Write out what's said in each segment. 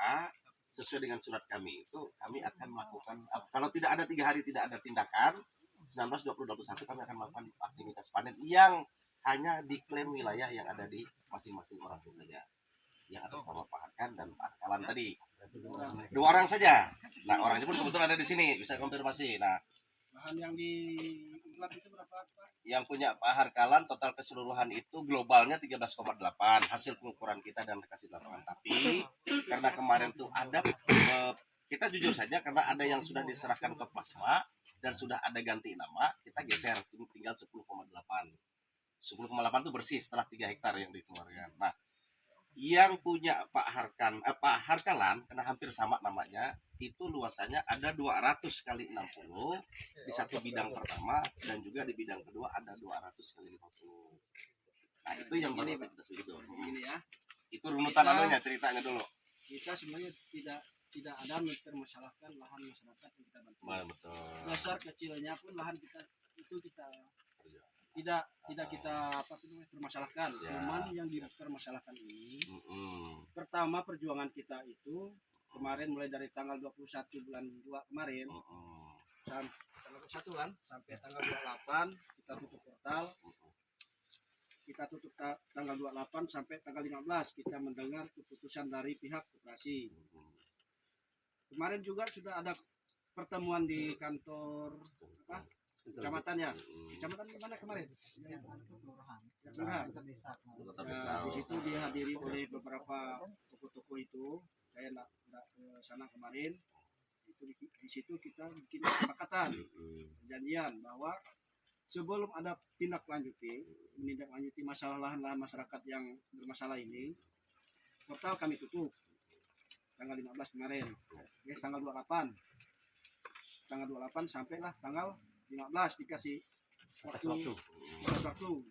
maka sesuai dengan surat kami itu kami akan melakukan, kalau tidak ada 3 hari tidak ada tindakan, 19, 20, 21 kami akan melakukan aktivitas panen yang hanya diklaim wilayah yang ada di masing-masing orang itu saja, yang atas nama Pak Harkan dan Pak Kalan tadi. 2 orang saja. Nah, orangnya pun kebetulan ada di sini, bisa konfirmasi. Nah, lahan yang diiklan itu berapa, Pak? yang punya Pak Harkalan total keseluruhan itu globalnya 13,8 hasil pengukuran kita dan kasih lapangan. Tapi karena kemarin tuh ada kita jujur saja, karena ada yang sudah diserahkan ke Plasma dan sudah ada ganti nama, kita geser tinggal 10,8. 10,8 itu bersih setelah 3 hektar yang dikeluarkan. Nah, yang punya Pak Harkalan karena hampir sama namanya, itu luasannya ada 200 kali 60 di satu bidang pertama, dan juga di bidang kedua ada 200 kali 50. Nah, itu yang baru kita sudah Ini ya. Itu runutan anunya, ceritanya dulu. Kita sebenarnya tidak ada mempermasalahkan lahan masyarakat yang kita bantu. Betul. Dasar kecilnya pun lahan kita itu kita tidak kita permasalahkan. Ya. Cuman yang dipermasalahkan ini pertama, perjuangan kita itu kemarin mulai dari tanggal 21 bulan 2 kemarin tanggal 21 kan sampai tanggal 28 kita tutup portal. Kita tutup tanggal 28 sampai tanggal 15 kita mendengar keputusan dari pihak koperasi. Kemarin juga sudah ada pertemuan di kantor kecamatannya. Kecamatan di mana kemarin? Kelurahan. Di situ dihadiri oleh beberapa tokoh-tokoh itu. Saya tidak ke sana kemarin. Itu di situ kita bikin kesepakatan, perjanjian bahwa sebelum ada menindaklanjuti masalah lahan-lahan masyarakat yang bermasalah ini, portal kami tutup tanggal 15 kemarin. Tanggal 28 sampailah tanggal 15 dikasih waktu.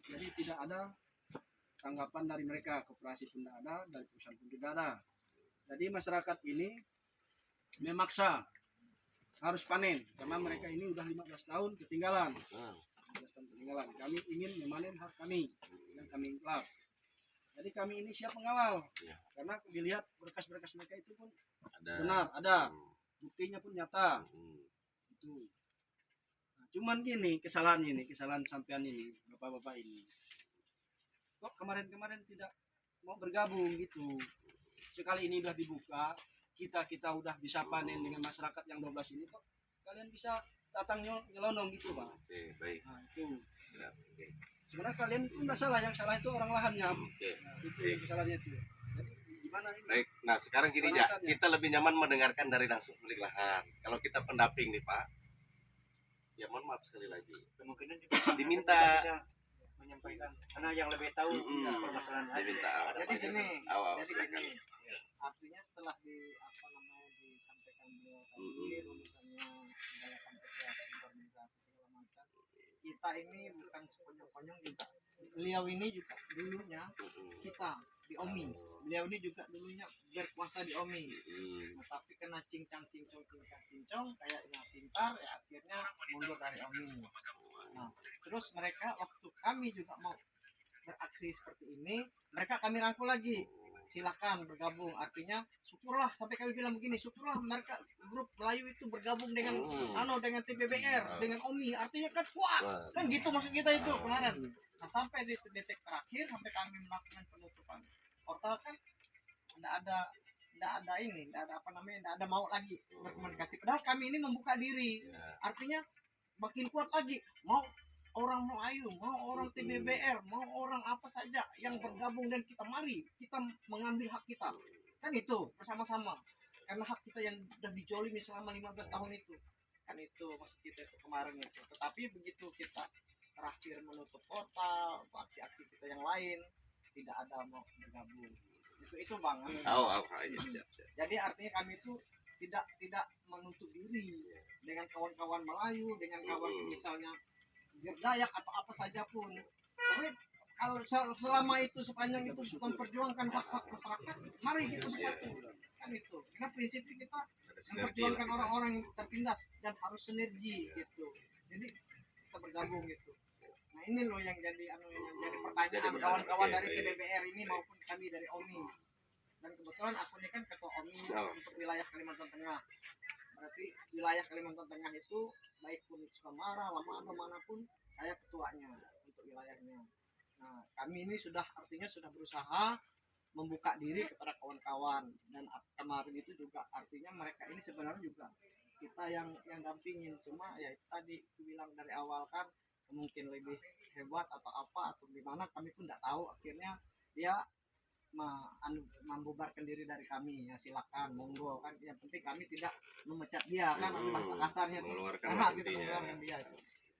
Jadi tidak ada tanggapan dari mereka, koperasi pun tidak ada, dari perusahaan pun tidak ada. Jadi masyarakat ini memaksa harus panen karena mereka ini udah 15 tahun ketinggalan. Kami ingin memanen hak kami dan kami inklap. Jadi kami ini siap mengawal karena dilihat berkas-berkas mereka itu pun benar ada, buktinya pun nyata. Itu. Nah, cuman gini kesalahan sampean ini, bapak-bapak ini. Kok kemarin-kemarin tidak mau bergabung gitu. Sekali ini udah dibuka, kita udah bisa panen dengan masyarakat yang 12 ini, kok kalian bisa datang nyelonong gitu, Pak. Oke, baik. Nah, itu. Ya, oke. Sebenarnya kalian itu enggak salah, yang salah itu orang lahannya. Oke. Nah, itu kesalahannya itu. Jadi gimana ini? Baik. Nah, sekarang gini ya, kita lebih nyaman mendengarkan dari langsung pemilik lahan. Kalau kita pendamping nih, Pak. Ya mohon maaf sekali lagi. Kemungkinan juga diminta Menyampaikan karena yang lebih tahu permasalahan diminta. Jadi gini, Silakan. artinya setelah disampaikan beliau tadi rumusannya segala sampai ke organisasi segala macam, kita ini bukan sekonyong-konyong juga. Beliau ini juga dulunya kita di OMI, beliau ini juga dulunya berkuasa di OMI, tapi kena cincang kayaknya pintar ya akhirnya mundur dari OMI. Nah, terus mereka waktu kami juga mau beraksi seperti ini, mereka kami rangkul lagi, silakan bergabung. Artinya syukurlah, sampai kami bilang begini, syukurlah mereka grup Melayu itu bergabung dengan dengan TPBR, dengan OMI, artinya kan kuat, kan gitu maksud kita itu kemarin. Nah, sampai di detik terakhir, sampai kami melakukan penutupan portal kan tidak ada mau lagi berkomunikasi. Padahal kami ini membuka diri, artinya makin kuat lagi. Mau orang Melayu, mau orang TBBR, mau orang apa saja yang bergabung dan kita mengambil hak kita. Kan itu bersama-sama. Karena hak kita yang sudah dijolimi selama 15 tahun itu. Kan itu maksud kita itu kemarin itu. Tetapi begitu kita terakhir menutup portal, aksi-aksi kita yang lain tidak ada mau bergabung. Itu Bang. Siap. Jadi artinya kami itu tidak menutup diri dengan kawan-kawan Melayu, dengan kawan misalnya Dayak atau apa saja pun. Tapi kalau selama itu sepanjang itu memperjuangkan hak-hak masyarakat, mari kita bersatu. Kan itu. Karena prinsipnya kita memperjuangkan orang-orang yang tertindas dan harus sinergi gitu. Jadi kita bergabung gitu. Nah, ini loh yang jadi pertanyaan kawan-kawan dari TBBR ini maupun kami dari OMI. Dan kebetulan aku ini kan ketua OMI Oh. untuk wilayah Kalimantan Tengah. Berarti wilayah Kalimantan Tengah itu baik pun Sukamara, Lamano, manapun saya ketuanya untuk wilayahnya. Nah, kami ini artinya sudah berusaha membuka diri kepada kawan-kawan, dan kemarin itu juga artinya mereka ini sebenarnya juga kita yang dampingin, cuma ya itu tadi bilang dari awal kan mungkin lebih hebat atau apa atau gimana kami pun tidak tahu, akhirnya dia membubarkan diri dari kami. Ya silakan, monggo kan, yang penting kami tidak memecat dia kan, bahasa kasarnya tuh mengeluarkan karena kita intinya. mengeluarkan dia itu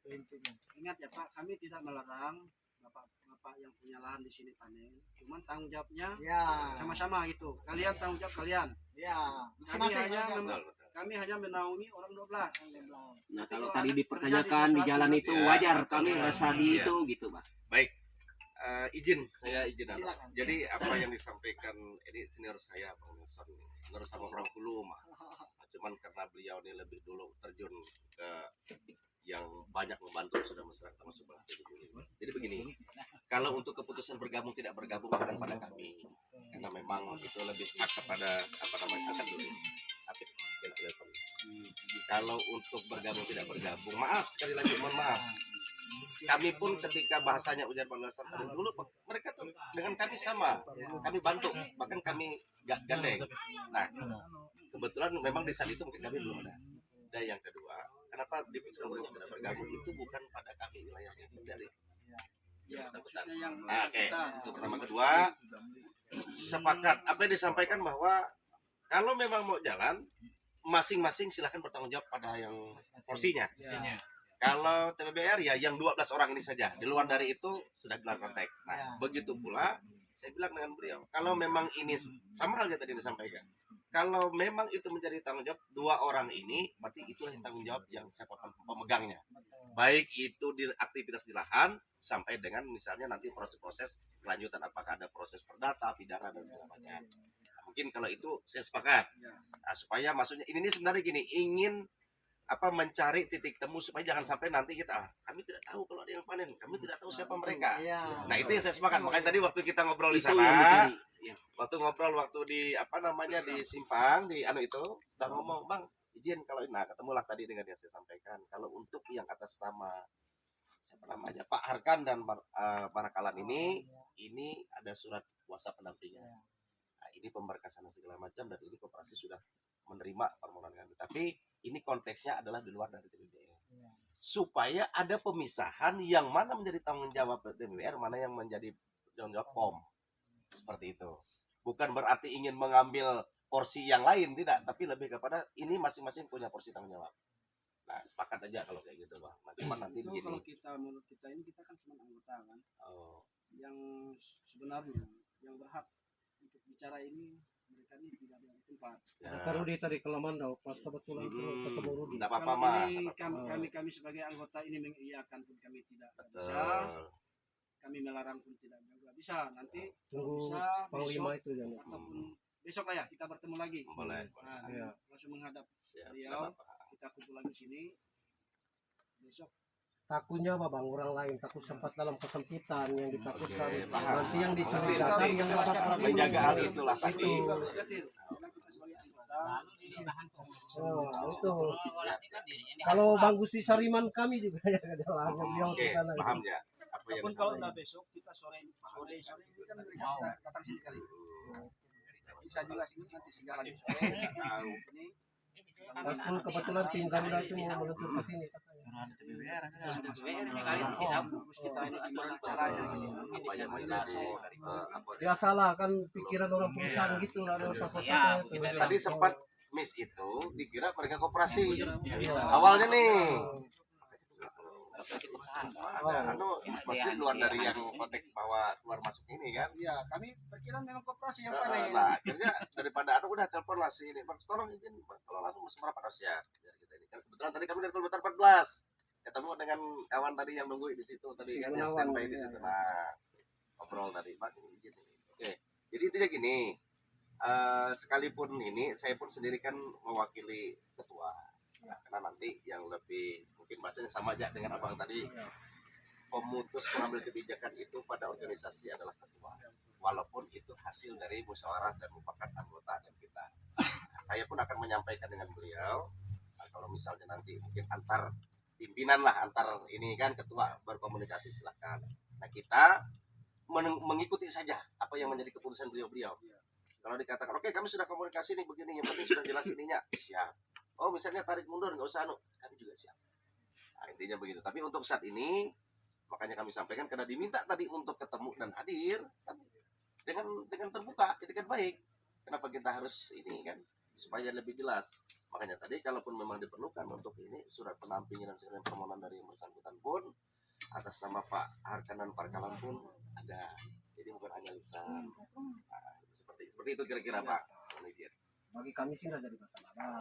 intinya. Ingat ya Pak, kami tidak melarang bapak yang punya lahan di sini panen, cuman tanggung jawabnya Ya, sama-sama gitu. Kalian tanggung jawab kalian. ya, Kami masing-masing hanya aja. Betul, betul. kami hanya menaungi orang 12. Nah, Tapi kalau kalau tadi ada dipertanyakan terjadi di jalan sesuatu, itu ya, wajar betul. kami rasa di Iya. itu gitu, Pak. Baik, izin Anu. Silakan. Jadi apa yang disampaikan ini senior saya Bang Nelson, menurut sama orang Hulu mah. Cuman karena beliau ini lebih dulu terjun ke yang banyak membantu sudah masyarakat termasuk belah dulu. Jadi begini, kalau untuk keputusan bergabung tidak bergabung bukan pada kami, karena memang itu lebih hak kepada apa namanya akan dulu. Kalau untuk bergabung tidak bergabung, maaf sekali lagi mohon maaf. Kami pun ketika bahasanya ujar balasan dari dulu mereka tuh dengan kami sama, kami bantu, bahkan kami gandeng. Nah, kebetulan memang di saat itu mungkin kami belum ada. Dan yang kedua, kenapa diputuskan untuk tidak bergabung itu bukan pada kami wilayahnya dari Ya, maksudnya yang Nah, oke. kita. Itu pertama. Kedua, sepakat apa yang disampaikan bahwa kalau memang mau jalan, masing-masing silahkan bertanggung jawab pada yang porsinya. Ya. Kalau TPBR ya yang 12 orang ini saja. Di luar dari itu sudah gelar kontak. Nah, begitu pula saya bilang dengan beliau, kalau memang ini sama halnya tadi disampaikan. Kalau memang itu menjadi tanggung jawab 2 orang ini, berarti itulah yang tanggung jawab yang siapa pemegangnya. Baik itu di aktivitas di lahan sampai dengan misalnya nanti proses-proses kelanjutan apakah ada proses perdata, pidana dan segala macam. Nah, mungkin kalau itu saya sepakat. Nah, supaya maksudnya ini sebenarnya gini, ingin mencari titik temu supaya jangan sampai nanti kita kami tidak tahu kalau ada yang panen, kami tidak tahu siapa mereka. Iya. Nah, itu yang saya sepakat. Makanya tadi waktu kita ngobrol di Itu yang sana, dicari. Ya. waktu di di simpang di itu udah ngomong, Bang, izin kalau ketemulah tadi dengan yang saya sampaikan. Kalau untuk yang atas nama siapa namanya Pak Harkan dan Barakalan ini ada surat kuasa pendampingan. Nah, ini pemberkasan segala macam dan ini koperasi sudah menerima permohonan kami. Tapi ini konteksnya adalah di luar dari TPBR. Supaya ada pemisahan yang mana menjadi tanggung jawab TPBR, mana yang menjadi tanggung jawab POM. Seperti itu. Bukan berarti ingin mengambil porsi yang lain, tidak, tapi lebih kepada ini masing-masing punya porsi tanggung jawab. Nah, sepakat aja kalau kayak gitu, Bang. Nah, cuman nanti Itu begini. kalau menurut kita ini kita kan cuma anggota kan. Oh, Yang sebenarnya yang berhak untuk bicara ini mereka ini tidak ada di tempat. ya. Kalau di tadi Kelamandau pas kebetulan itu ketemu Rudi. Enggak apa-apa, Kalau Mah. ini Nggak apa-apa. kami sebagai anggota ini mengiyakan pun kami tidak bisa, Betul. kami melarang pun tidak juga bisa. Nanti Tunggu bisa Panglima besok itu ya. ataupun besok lah ya kita bertemu lagi. Boleh. Nah, Iya. langsung menghadap Ya, beliau, nggak apa-apa. kita kumpul lagi sini besok. Takutnya apa bang, orang lain takut sempat dalam kesempitan yang ditakutkan. Oke, paham. Nanti yang dicurigakan yang dapat arah Menjaga hal itulah tadi. Berarti kita sebagai anggota itu. Kalau Bang Gusti Sariman kami juga ya ada lahannya beliau Oke, di sana. paham ya. Apa yang ataupun kalau disampaikan. udah besok kita sore ini kan mereka datang sini kali. Bisa juga sini nanti segala lagi sore. Tahu. Ini Pas pun kebetulan tim Garuda itu mau meluncur ke sini katanya. terus kita ini gimana caranya gitu. Apa yang menjadi Ya salah kan pikiran orang perusahaan gitu lah, ada takut-takutnya itu. tadi sempat miss itu dikira mereka koperasi awalnya nih ada maksudnya luar dari yang konteks bahwa keluar masuk ini kan. Iya, kami perkiraan memang koperasi yang Nah, panen. akhirnya daripada udah telepon lah sih ini, Bang, tolong izin Bang, kalau langsung masuk berapa ya kita ini kan kebetulan tadi kami dari kilometer 14 ketemu dengan kawan tadi yang nunggu di situ tadi kan yang standby di situ. Nah, ngobrol tadi, Bang, ini izin ini. Oke, jadi intinya gini, sekalipun ini saya pun sendiri kan mewakili ketua. Nah, karena nanti yang lebih mungkin bahasanya sama aja dengan abang tadi, pemutus pengambil kebijakan itu pada organisasi adalah ketua, walaupun itu hasil dari musyawarah dan mufakat anggota dan kita. Saya pun akan menyampaikan dengan beliau. Nah, kalau misalnya nanti mungkin antar pimpinan lah, antar ini kan ketua berkomunikasi silahkan. Nah kita mengikuti saja apa yang menjadi keputusan beliau-beliau. Kalau dikatakan oke, kami sudah komunikasi nih begini, yang penting sudah jelas ininya, siap. Oh misalnya tarik mundur nggak usah kami juga siap. Nah intinya begitu. Tapi untuk saat ini makanya kami sampaikan karena diminta tadi untuk ketemu dan hadir kan, dengan terbuka, itu kan baik. Kenapa kita harus ini kan supaya lebih jelas. Makanya tadi kalaupun memang diperlukan untuk ini surat penampingan dan segala permohonan dari yang bersangkutan pun atas nama Pak Harkan dan Parkalan pun ada. Jadi bukan hanya lisan. Nah, seperti itu kira-kira Pak. Bagi kami sih nggak jadi masalah.